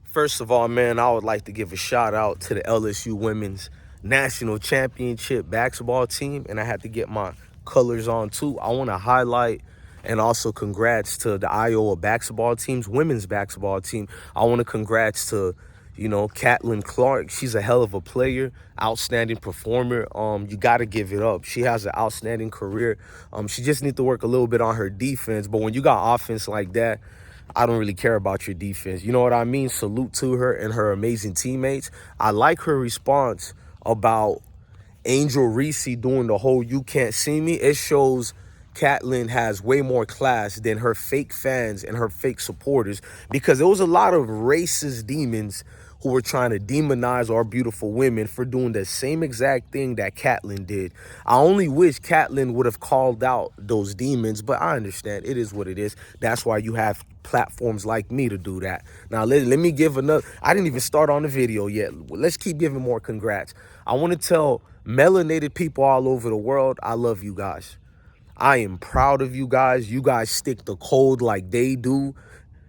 First of all, man, I would like to give a shout out to the LSU women's national championship basketball team, and I had to get my colors on too. I want to highlight and also congrats to the Iowa basketball team's women's basketball team. I want to congrats to, Caitlin Clark. She's a hell of a player, outstanding performer. You got to give it up. She has an outstanding career. She just needs to work a little bit on her defense, but when you got offense like that, I don't really care about your defense. You know what I mean? Salute to her and her amazing teammates. I like her response about Angel Reese doing the whole "you can't see me." It shows Caitlin has way more class than her fake fans and her fake supporters, because there was a lot of racist demons who were trying to demonize our beautiful women for doing the same exact thing that Caitlin did. I only wish Caitlin would have called out those demons, but I understand. It is what it is. That's why you have platforms like me to do that. Now, let me give another. I didn't even start on the video yet. Let's keep giving more congrats. I want to tell melanated people all over the world, I love you guys. I am proud of you guys. You guys stick the code like they do.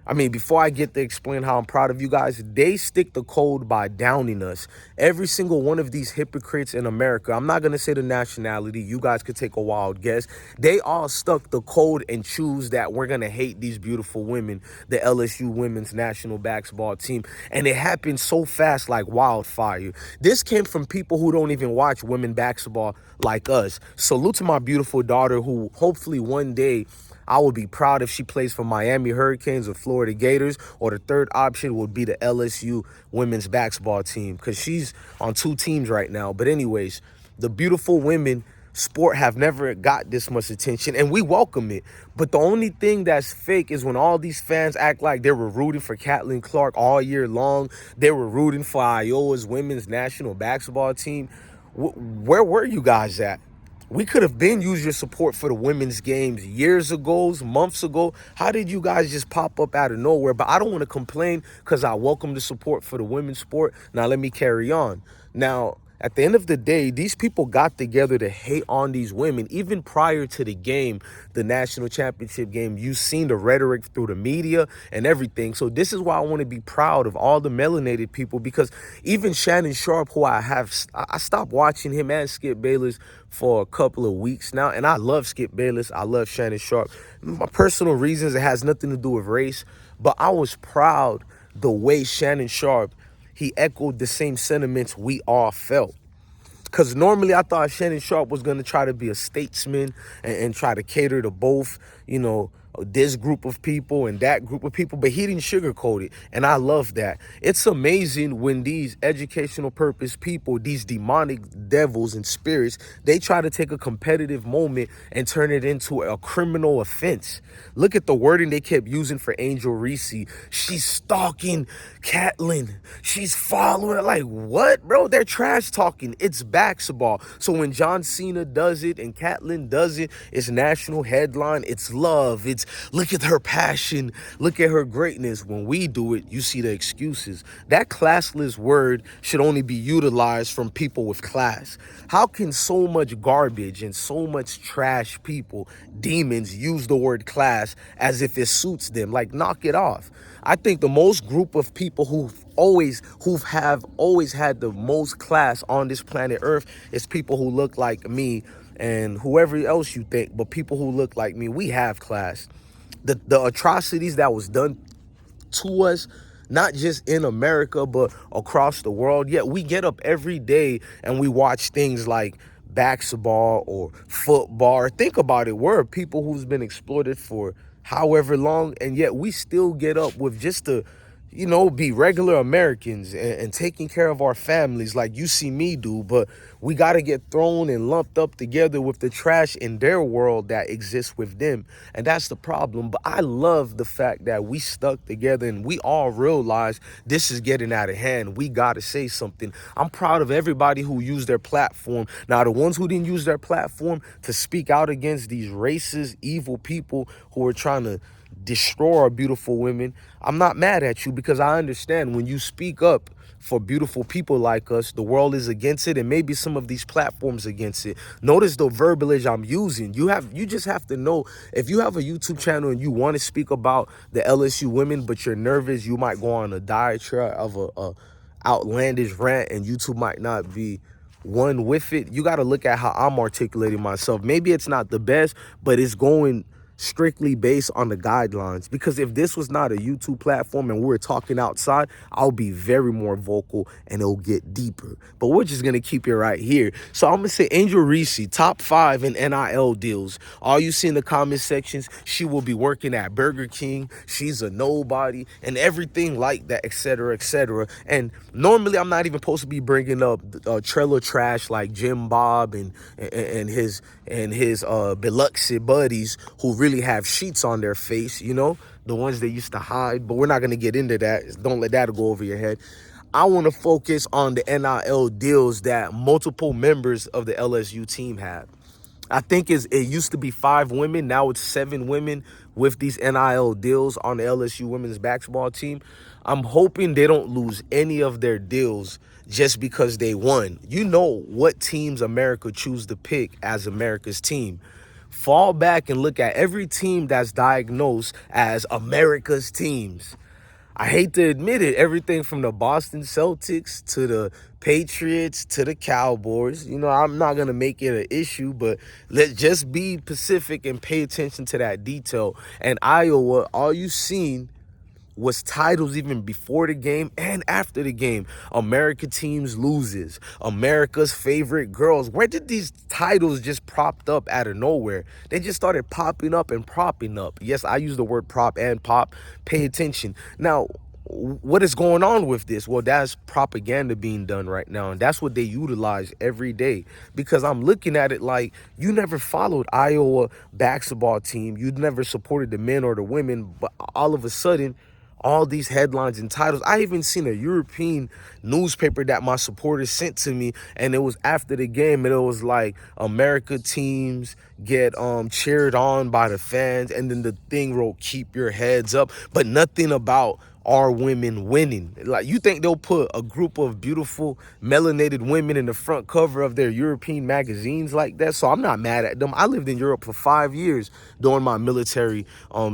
I mean, before I get to explain how I'm proud of you guys, they stick the code by downing us. Every single one of these hypocrites in America, I'm not going to say the nationality. You guys could take a wild guess. They all stuck the code and choose that we're going to hate these beautiful women, the LSU women's national basketball team. And it happened so fast like wildfire. This came from people who don't even watch women basketball like us. Salute to my beautiful daughter, who hopefully one day I would be proud if she plays for Miami Hurricanes or Florida Gators, or the third option would be the LSU women's basketball team, because she's on two teams right now. But anyways, the beautiful women sport have never got this much attention, and we welcome it. But the only thing that's fake is when all these fans act like they were rooting for Caitlin Clark all year long. They were rooting for Iowa's women's national basketball team. Where were you guys at? We could have been used your support for the women's games years ago, months ago. How did you guys just pop up out of nowhere? But I don't want to complain, because I welcome the support for the women's sport. Now, let me carry on. Now, at the end of the day, these people got together to hate on these women. Even prior to the game, the national championship game, you've seen the rhetoric through the media and everything. So this is why I want to be proud of all the melanated people, because even Shannon Sharp, who I stopped watching him and Skip Bayless for a couple of weeks now. And I love Skip Bayless. I love Shannon Sharp. My personal reasons, it has nothing to do with race. But I was proud the way Shannon Sharp, he echoed the same sentiments we all felt. Because normally I thought Shannon Sharp was going to try to be a statesman and try to cater to both, this group of people and that group of people, but he didn't sugarcoat it, and I love that. It's amazing when these educational purpose people, these demonic devils and spirits, they try to take a competitive moment and turn it into a criminal offense. Look at the wording they kept using for Angel Reese. She's stalking Caitlin. She's following. Like, what, bro? They're trash talking. It's basketball. So when John Cena does it and Caitlin does it, it's national headline. It's love. It's look at her passion. Look at her greatness. When we do it, you see the excuses. That classless word should only be utilized from people with class. How can so much garbage and so much trash people, demons, use the word class as if it suits them? Like, knock it off. I think the most group of people who've always had the most class on this planet Earth is people who look like me and whoever else you think, but people who look like me. We have class. The atrocities that was done to us, not just in America, but across the world. Yet we get up every day and we watch things like basketball or football. Think about it. We're people who's been exploited for however long, and yet we still get up with just to, be regular Americans and taking care of our families like you see me do. But we got to get thrown and lumped up together with the trash in their world that exists with them. And that's the problem. But I love the fact that we stuck together and we all realize this is getting out of hand. We got to say something. I'm proud of everybody who used their platform. Now, the ones who didn't use their platform to speak out against these racist, evil people who are trying to destroy our beautiful women, I'm not mad at you, because I understand when you speak up for beautiful people like us, the world is against it, and maybe some of these platforms against it. Notice the verbiage I'm using. You just have to know, if you have a YouTube channel and you want to speak about the LSU women, but you're nervous, you might go on a diatribe of a outlandish rant, and YouTube might not be one with it. You got to look at how I'm articulating myself. Maybe it's not the best, but it's going strictly based on the guidelines, because if this was not a YouTube platform and we were talking outside, I'll be very more vocal and it'll get deeper, but we're just gonna keep it right here. So I'm gonna say Angel Reese, top 5 in NIL deals. All you see in the comment sections, she will be working at Burger King, she's a nobody, and everything like that, etc., etc. And normally I'm not even supposed to be bringing up trailer trash like Jim Bob and his Biloxi buddies who really have sheets on their face, you know, the ones they used to hide. But we're not going to get into that. Don't let that go over your head. I want to focus on the NIL deals that multiple members of the LSU team have. I think it used to be 5 women. Now it's 7 women with these NIL deals on the LSU women's basketball team. I'm hoping they don't lose any of their deals just because they won. You know what teams America choose to pick as America's team. Fall back and look at every team that's diagnosed as America's teams. I hate to admit it, everything from the Boston Celtics to the Patriots to the Cowboys. You know, I'm not going to make it an issue, but let's just be specific and pay attention to that detail. And Iowa, all you seen was titles even before the game and after the game. America teams loses. America's favorite girls. Where did these titles just propped up out of nowhere? They just started popping up and propping up. Yes, I use the word prop and pop. Pay attention. Now, what is going on with this? Well, that's propaganda being done right now, and that's what they utilize every day, because I'm looking at it like, you never followed Iowa basketball team, you never supported the men or the women, but all of a sudden all these headlines and titles. I even seen a European newspaper that my supporters sent to me, and it was after the game, and it was like, America teams get cheered on by the fans, and then the thing wrote, keep your heads up, but nothing about our women winning. Like, you think they'll put a group of beautiful melanated women in the front cover of their European magazines like that? So I'm not mad at them. I lived in Europe for 5 years during my military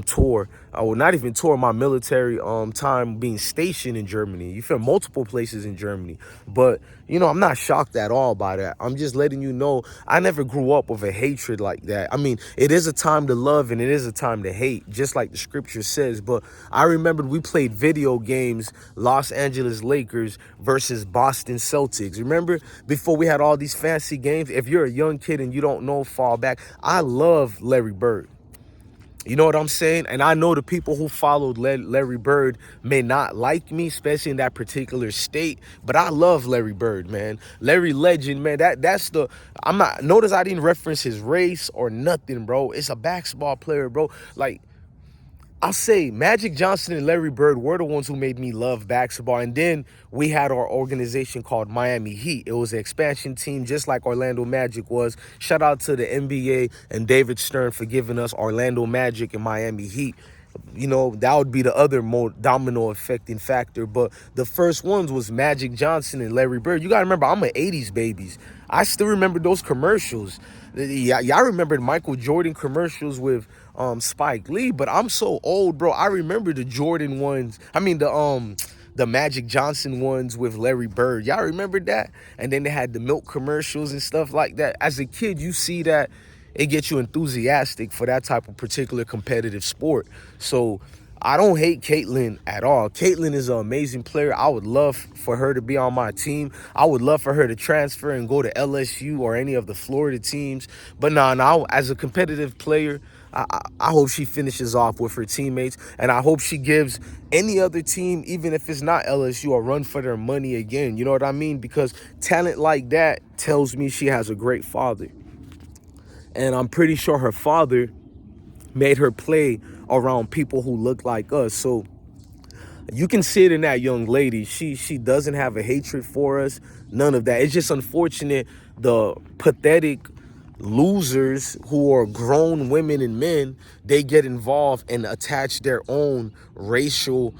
tour. Well, not even tour, my military time being stationed in Germany. You feel multiple places in Germany. But, you know, I'm not shocked at all by that. I'm just letting you know, I never grew up with a hatred like that. I mean, it is a time to love and it is a time to hate, just like the scripture says. But I remembered we played video games, Los Angeles Lakers versus Boston Celtics. Remember, before we had all these fancy games? If you're a young kid and you don't know, fall back. I love Larry Bird. You know what I'm saying? And I know the people who followed Larry Bird may not like me, especially in that particular state, but I love Larry Bird, man. Larry Legend, man. That's the, I'm not, notice I didn't reference his race or nothing, bro. It's a basketball player, bro. Like, I'll say Magic Johnson and Larry Bird were the ones who made me love basketball. And then we had our organization called Miami Heat. It was an expansion team just like Orlando Magic was. Shout out to the NBA and David Stern for giving us Orlando Magic and Miami Heat. You know, that would be the other more domino affecting factor. But the first ones was Magic Johnson and Larry Bird. You got to remember, I'm an 80s babies. I still remember those commercials. Y'all remembered Michael Jordan commercials with Spike Lee, but I'm so old, bro. I remember the Jordan ones. I mean, the Magic Johnson ones with Larry Bird. Y'all remember that? And then they had the milk commercials and stuff like that. As a kid, you see that, it gets you enthusiastic for that type of particular competitive sport. So I don't hate Caitlin at all. Caitlin is an amazing player. I would love for her to be on my team. I would love for her to transfer and go to LSU or any of the Florida teams. But nah, as a competitive player, I hope she finishes off with her teammates, and I hope she gives any other team, even if it's not LSU, a run for their money again. You know what I mean? Because talent like that tells me she has a great father. And I'm pretty sure her father made her play around people who look like us. So you can see it in that young lady. She doesn't have a hatred for us. None of that. It's just unfortunate the pathetic losers who are grown women and men, they get involved and attach their own racial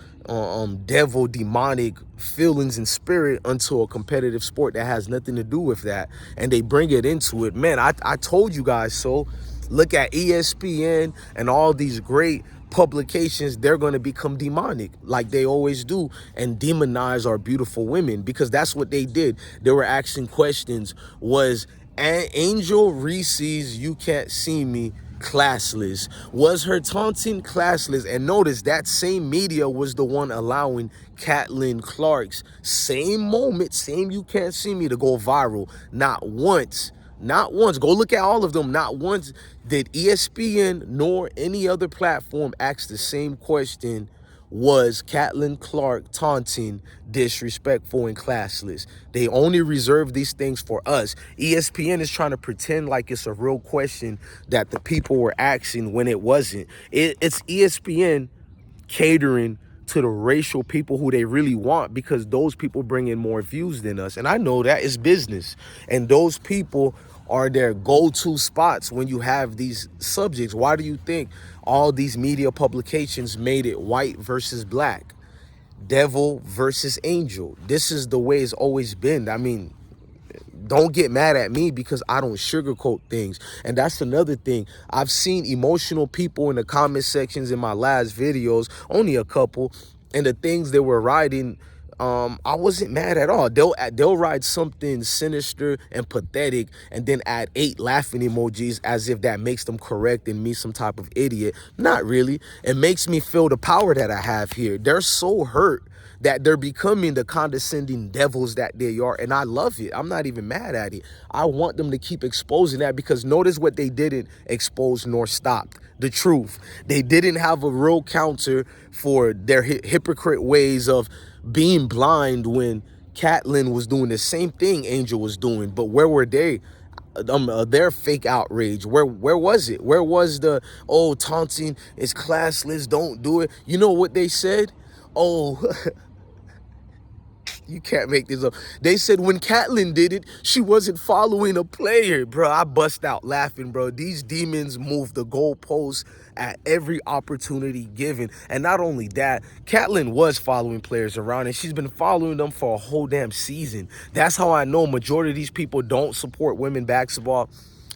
devil demonic feelings and spirit unto a competitive sport that has nothing to do with that, and they bring it into it. Man, I told you guys so. Look at ESPN and all these great publications. They're going to become demonic like they always do and demonize our beautiful women, because that's what they did. They were asking questions. Was Angel Reese's "You Can't See Me" classless? Was her taunting classless? And notice that same media was the one allowing Caitlin Clark's same moment, same "You Can't See Me" to go viral. Not once. Go look at all of them. Not once did ESPN nor any other platform ask the same question. Was Caitlin Clark taunting, disrespectful, and classless? They only reserve these things for us. ESPN is trying to pretend like it's a real question that the people were asking when it wasn't. It's ESPN catering to the racial people who they really want, because those people bring in more views than us. And I know that is business. And those people are their go-to spots when you have these subjects. Why do you think all these media publications made it white versus black, devil versus angel? This is the way it's always been. I mean, don't get mad at me because I don't sugarcoat things. And that's another thing. I've seen emotional people in the comment sections in my last videos, only a couple, and the things they were writing, I wasn't mad at all. They'll write something sinister and pathetic and then add 8 laughing emojis as if that makes them correct and me some type of idiot. Not really. It makes me feel the power that I have here. They're so hurt that they're becoming the condescending devils that they are, and I love it. I'm not even mad at it. I want them to keep exposing that, because notice what they didn't expose nor stopped: the truth. They didn't have a real counter for their hypocrite ways of being blind when Caitlin was doing the same thing Angel was doing. But where were they? Their fake outrage. Where was it? Where was the, oh, taunting is classless, don't do it? You know what they said? Oh, you can't make this up. They said when Caitlin did it, she wasn't following a player. Bro, I bust out laughing, bro. These demons move the goalposts at every opportunity given. And not only that, Caitlin was following players around, and she's been following them for a whole damn season. That's how I know majority of these people don't support women basketball.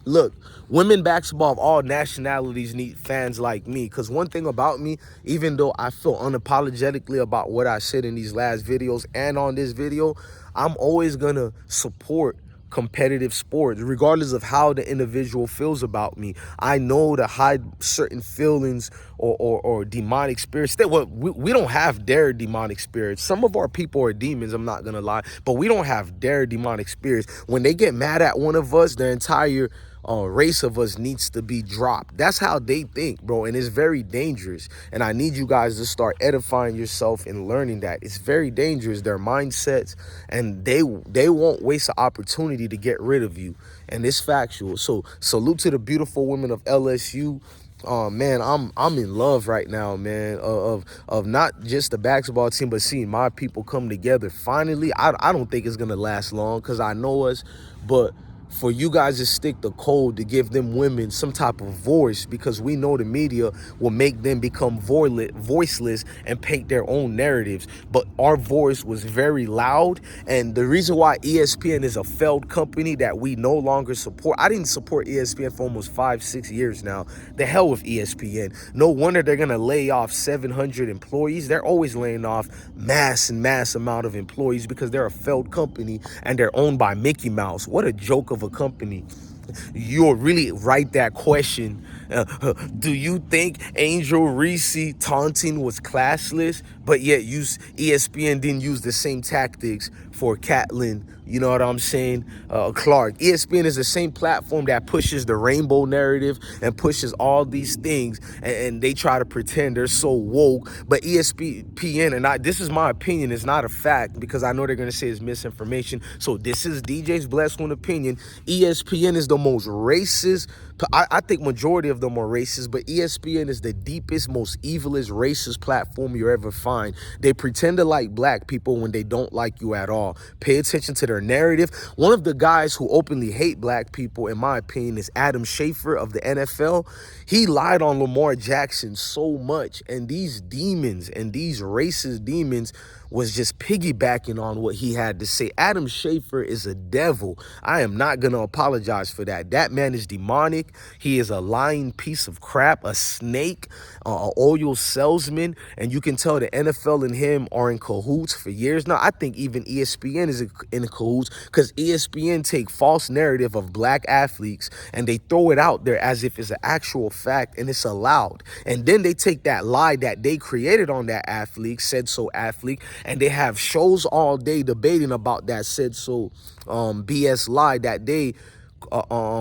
Look, women basketball of all nationalities need fans like me, because one thing about me, even though I feel unapologetically about what I said in these last videos and on this video, I'm always going to support competitive sports, regardless of how the individual feels about me. I know to hide certain feelings or demonic spirits. We don't have their demonic spirits. Some of our people are demons, I'm not going to lie, but we don't have their demonic spirits. When they get mad at one of us, the entire race of us needs to be dropped. That's how they think, bro, and it's very dangerous. And I need you guys to start edifying yourself and learning that it's very dangerous, their mindsets, and they won't waste an opportunity to get rid of you. And it's factual. So salute to the beautiful women of LSU. Man, I'm in love right now, man, of not just the basketball team, but seeing my people come together finally. I don't think it's gonna last long, because I know us, but for you guys to stick the code to give them women some type of voice, because we know the media will make them become voiceless and paint their own narratives. But our voice was very loud, and the reason why ESPN is a failed company that we no longer support. I didn't support ESPN for almost 5-6 years now. The hell with ESPN. No wonder they're gonna lay off 700 employees. They're always laying off mass amount of employees because they're a failed company and they're owned by Mickey Mouse. What a joke of a company. You'll really write that question. Do you think Angel Reese taunting was classless, but yet ESPN didn't use the same tactics for Caitlin? You know what I'm saying? Clark. ESPN is the same platform that pushes the rainbow narrative and pushes all these things, and they try to pretend they're so woke. But ESPN, and this is my opinion, it's not a fact, because I know they're going to say it's misinformation. So this is DJ's blessed one opinion. ESPN is the most racist I think majority of them are racist, but ESPN is the deepest, most evilest, racist platform you ever find. They pretend to like black people when they don't like you at all. Pay attention to their narrative. One of the guys who openly hate black people, in my opinion, is Adam Schefter of the NFL. He lied on Lamar Jackson so much, and these demons and these racist demons was just piggybacking on what he had to say. Adam Schefter is a devil. I am not going to apologize for that. That man is demonic. He is a lying piece of crap, a snake, an oil salesman, and you can tell the NFL and him are in cahoots for years now. I think even ESPN is in cahoots because ESPN take false narrative of black athletes and they throw it out there as if it's an actual fact and it's allowed. And then they take that lie that they created on that athlete, said so athlete, and they have shows all day debating about that said so BS lie that they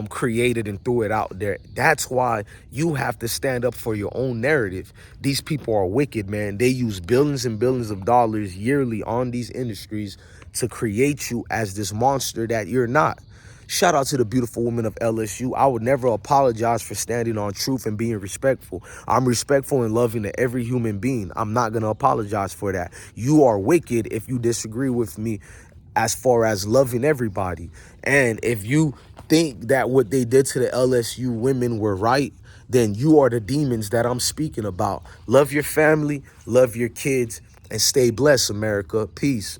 created and threw it out there. That's why you have to stand up for your own narrative. These people are wicked, man. They use billions and billions of dollars yearly on these industries to create you as this monster that you're not. Shout out to the beautiful women of LSU. I would never apologize for standing on truth and being respectful. I'm respectful and loving to every human being. I'm not going to apologize for that. You are wicked if you disagree with me as far as loving everybody. And if you think that what they did to the LSU women were right, then you are the demons that I'm speaking about. Love your family, love your kids, and stay blessed, America. Peace.